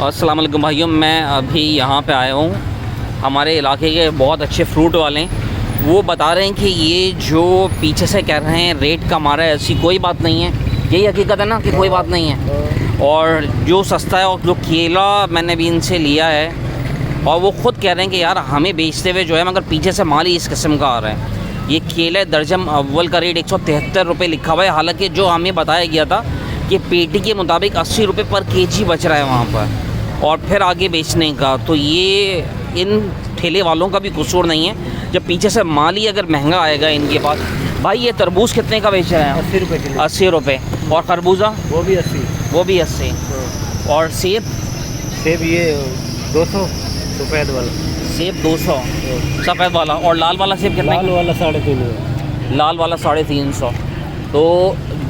अस्सलाम वालेकुम भाइयों, मैं अभी यहाँ पे आया हूँ। हमारे इलाके के बहुत अच्छे फ्रूट वाले हैं, वो बता रहे हैं कि ये जो पीछे से कह रहे हैं रेट कम आ रहा है, ऐसी कोई बात नहीं है। यही हकीकत है ना कि कोई बात नहीं है। और जो सस्ता है और जो केला मैंने भी इनसे लिया है, और वो ख़ुद कह रहे हैं कि यार हमें बेचते हुए जो है मगर पीछे से माल ही इस किस्म का आ रहा है। ये केला दर्जन अव्वल का रेट 173 रुपये लिखा हुआ है, हालांकि जो हमें बताया गया था कि पेटी के मुताबिक 80 रुपये पर केजी बच रहा है वहाँ पर, और फिर आगे बेचने का। तो ये इन ठेले वालों का भी कसूर नहीं है, जब पीछे से माल ही अगर महंगा आएगा इनके पास। भाई ये तरबूज कितने का बेच रहे हैं? 80 रुपये किलो। 80 रुपये। और खरबूजा? वो भी 80। वो भी 80। और सेब? सेब ये 200 सफ़ेद वाला। सेब 200 सफ़ेद वाला। और लाल वाला सेब कितना? लाल वाला 350। लाल वाला 350। तो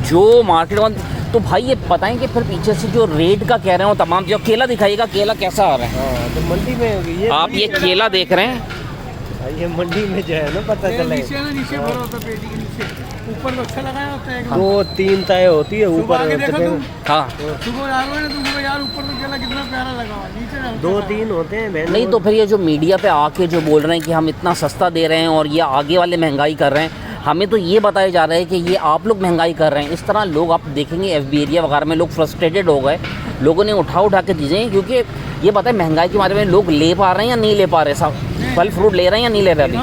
जो मार्केट में, तो भाई ये बताएं कि फिर पीछे से जो रेट का कह रहे हो तमाम, जो केला दिखाइएगा, केला कैसा आ रहा है? हाँ, तो मंडी में ये आप ये केला देख रहे हैं, ये मंडी में जो है ना पता चले। नीचे भरा होता है पेटी के नीचे, ऊपर तो अच्छा लगाया होता है। 2-3 तय होती है ऊपर। हाँ सुबह आओगे ना तुमको यार, ऊपर तो केला कितना प्यारा लगा हुआ, नीचे 2-3 होते हैं। नहीं तो फिर ये जो मीडिया पे आके जो बोल रहे हैं कि हम इतना सस्ता दे रहे हैं और ये आगे वाले महंगाई कर रहे हैं, हमें तो ये बताया जा रहा है कि ये आप लोग महंगाई कर रहे हैं। इस तरह लोग, आप देखेंगे एफबी एरिया वगैरह में लोग फ्रस्ट्रेटेड हो गए, लोगों ने उठा के चीज़ें, क्योंकि ये बताएं महंगाई के बारे में लोग ले पा रहे हैं या नहीं ले पा रहे साहब? फल फ्रूट ले रहे हैं या नहीं ले रहे? अभी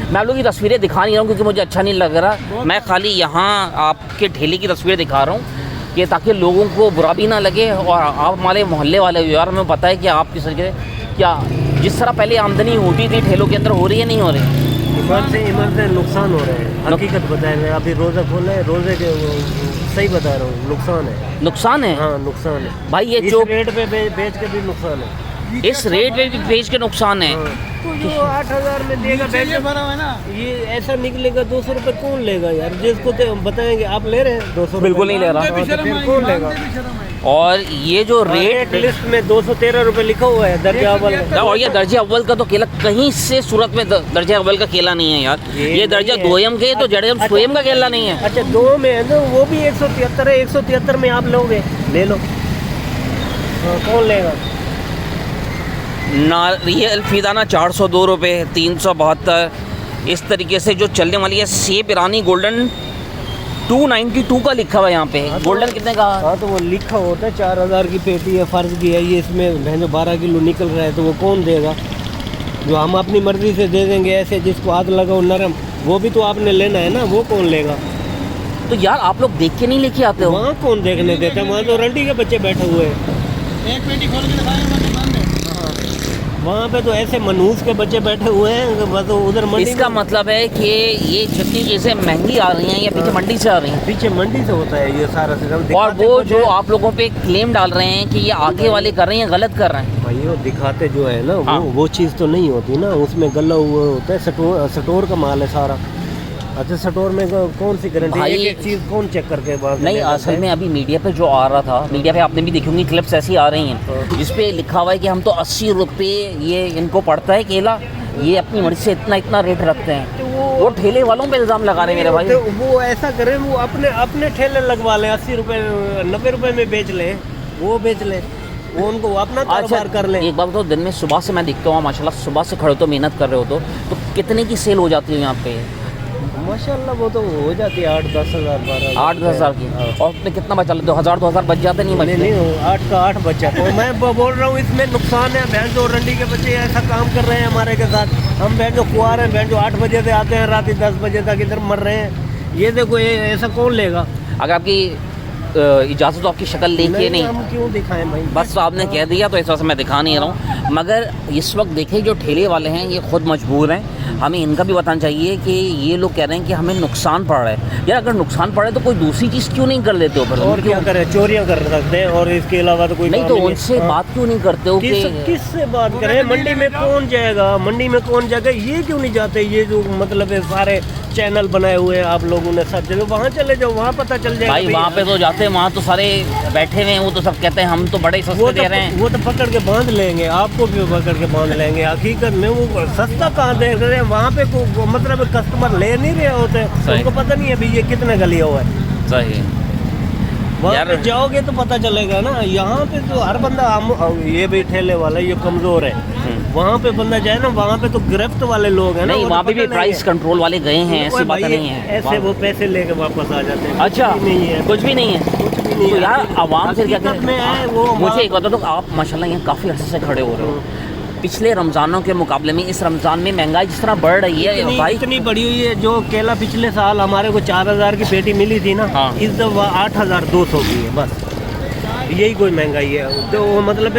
मैं आप लोगों की तस्वीरें दिखा नहीं रहा हूँ क्योंकि मुझे अच्छा नहीं लग रहा। मैं खाली यहाँ आपके ठेले की तस्वीरें दिखा रहा हूँ कि ताकि लोगों को बुरा भी ना लगे। और आप हमारे मोहल्ले वाले यार, हमें पता है कि आप किस तरीके से, क्या जिस तरह पहले आमदनी होती थी ठेलों के अंदर, हो रही है नहीं हो रही? इमर से नुकसान हो रहे हैं। हकीकत बताए मैं अभी रोज़ा खोला है, रोज़े के सही बता रहा हूँ, नुकसान है। नुकसान है? हाँ नुकसान है भाई। ये इस जो रेट पे बेच के भी नुकसान है। इस रेट में भी बेच के नुकसान है। तो जो 8000 में देगा ये भरा हुआ है ना, ये ऐसा निकलेगा 200 रुपये कौन लेगा यार? जिसको तो बताएंगे आप ले रहे हैं 200 बिल्कुल नहीं ले रहा। कौन लेगा? और ये जो रेट लिस्ट में 213 रुपये लिखा हुआ है दर्जा अव्वल। और ये दर्जे अव्वल का तो केला कहीं से सूरत में दर्जे अव्वल का केला नहीं है यार। ये दर्जा दोयम के, तो जड़े स्वयं का केला नहीं है। अच्छा, 2 में है ना, वो भी 173 है। 173 में आप लोगे, ले लो। कौन लेगा? नारियल फीदाना 402 रुपये, 372, इस तरीके से जो चलने वाली है। सेब ईरानी गोल्डन 292 का लिखा हुआ है यहाँ पे। गोल्डन कितने का? हाँ तो वो लिखा होता है 4000 की पेटी है, फर्ज की है ये। इसमें जो 12 किलो निकल रहा है तो वो कौन देगा? जो हम अपनी मर्जी से दे देंगे, ऐसे जिसको हाथ लगाओ नरम, वो भी तो आपने लेना है ना, वो कौन लेगा? तो यार आप लोग देख के नहीं लेके आते हो? वहाँ कौन देखने देता है? वहाँ तो रंडी के बच्चे बैठे हुए हैं। एक पेटी खोल के दिखाएंगे। वहाँ पे तो ऐसे मनहूस के बच्चे बैठे हुए हैं, बस उधर मंडी। इसका मतलब है कि ये जितनी चीज़ें महंगी आ रही हैं ये पीछे मंडी से आ रही हैं। पीछे मंडी से होता है ये सारा सिस्टम। और वो जो आप लोगों पे क्लेम डाल रहे हैं कि ये आगे वाले कर रहे हैं, गलत कर रहे हैं। भाई वो दिखाते जो है ना, हाँ। वो चीज़ तो नहीं होती ना, उसमें गला हुआ होता है। स्टोर का माल है सारा। अच्छा, स्टोर में कौन सी गारंटी? एक चीज़ कौन चेक करके बात? नहीं, असल में अभी मीडिया पे जो आ रहा था, मीडिया पे आपने भी देखी होंगी क्लिप्स ऐसी आ रही हैं जिसपे लिखा हुआ है कि हम तो 80 रुपये ये इनको पड़ता है केला, ये अपनी मर्जी से इतना रेट रखते हैं। तो वो ठेले वालों पे इल्ज़ाम लगा रहे हैं मेरे भाई। तो वो ऐसा करें, वो अपने ठेले लगवा लें, 80 रुपये 90 रुपये में बेच लें, वो बेच लें, वो उनको अपना कारोबार कर लें। एक बात तो दिन में सुबह से मैं दिखता हूँ माशाल्लाह, सुबह से खड़े तो मेहनत कर रहे हो तो कितने की सेल हो जाती है यहाँ पे? माशाल्लाह वो तो हो जाती है 8-10 हज़ार 12 8-10 हज़ार की। और उसमें कितना बचा लेते हो? 1000-2000 बच जाते नहीं? नहीं 8 का 8 बचा। तो मैं बोल रहा हूँ इसमें नुकसान है। बहन जो रंडी के बच्चे ऐसा काम कर रहे हैं हमारे के साथ, हम बहन जो कुआर हैं, बहन जो 8 बजे से आते हैं, रात 10 बजे तक इधर मर रहे हैं। ये देखो, ये ऐसा कौन लेगा? अगर आपकी इजाज़त तो आपकी शक्ल देखिए नहीं, हम क्यों दिखाएं भाई? बस आपने कह दिया तो इस वजह से मैं दिखा नहीं रहा हूँ। मगर इस वक्त देखिए जो ठेले वाले हैं ये खुद मजबूर हैं। हमें इनका भी बताना चाहिए कि ये लोग कह रहे हैं कि हमें नुकसान पड़ रहा है। यार अगर नुकसान पड़ रहा है तो कोई दूसरी चीज़ क्यों नहीं कर लेते हो फिर? और क्या करें? चोरियां कर सकते हैं और इसके अलावा तो कोई नहीं। तो उनसे बात क्यों नहीं करते हो? किससे बात करें? मंडी में कौन जाएगा? मंडी में कौन जाएगा? ये क्यों नहीं जाते? ये जो मतलब है सारे चैनल बनाए हुए हैं आप लोगों ने, सब जगह वहाँ चले जाओ, वहाँ पता चल जाएगा। भाई वहाँ पे तो जाते हैं, वहाँ तो सारे बैठे हुए हैं, वो तो सब कहते हैं हम तो बड़े सस्ते दे रहे हैं। वो तो पकड़ के बांध लेंगे, आपको भी पकड़ के बांध लेंगे। हकीकत में वो सस्ता कहाँ दे रहे हैं? वहाँ पे मतलब कस्टमर ले नहीं रहे होते, उनको पता नहीं है अभी ये कितने का लिया हुआ है। सही। वहाँ यार पे जाओगे तो पता चलेगा ना। यहाँ पे तो हर बंदा ये भी ठेले वाला ये कमजोर है। वहाँ पे बंदा जाए ना, वहाँ पे तो गिरफ्त वाले लोग हैं ना। नहीं, वो वहाँ तो पे भी पता नहीं प्राइस है। कंट्रोल वाले गए हैं, ऐसी ओए बात भाई, नहीं है। ऐसे वो पैसे लेके वापस आ जाते हैं। अच्छा, कुछ भी नहीं है, कुछ भी नहीं है। कुछ भी नहीं तो है। यार आवाम फिर क्या हकीकत में है वो। मुझे एक बता दो, आप माशाल्लाह यहाँ काफ़ी अर्से से खड़े हो रहे हो, पिछले रमज़ानों के मुकाबले में इस रमज़ान में महंगाई जिस तरह बढ़ रही है भाई। इतनी बढ़ी हुई है। जो केला पिछले साल हमारे को 4000 की पेटी मिली थी ना, हाँ। इस दफा 8200 की है बस। यही कोई महंगाई है, तो वो मतलब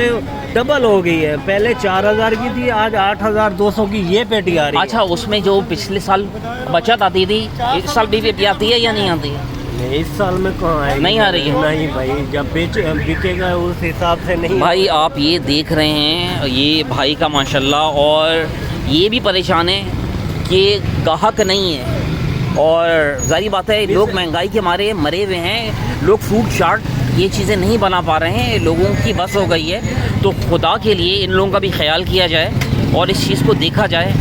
डबल हो गई है। पहले 4000 की थी, आज 8200 की ये पेटी आ रही है। अच्छा, उसमें जो पिछले साल बचत आती थी, इस साल भी पेटी आती है या नहीं आती है? नहीं, इस साल में कहाँ आएगी? नहीं आ रही है? नहीं भाई, जब बिकेगा उस हिसाब से नहीं। भाई आप ये देख रहे हैं, ये भाई का माशाल्लाह, और ये भी परेशान है कि गाहक नहीं है। और जाहिर बात है, लोग महंगाई के मारे मरे हुए हैं। लोग फ्रूट चाट ये चीज़ें नहीं बना पा रहे हैं, लोगों की बस हो गई है। तो खुदा के लिए इन लोगों का भी ख्याल किया जाए और इस चीज़ को देखा जाए।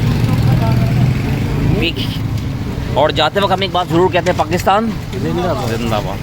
और जाते वक्त हम एक बात ज़रूर कहते हैं, पाकिस्तान जिंदाबाद। जिंदाबाद।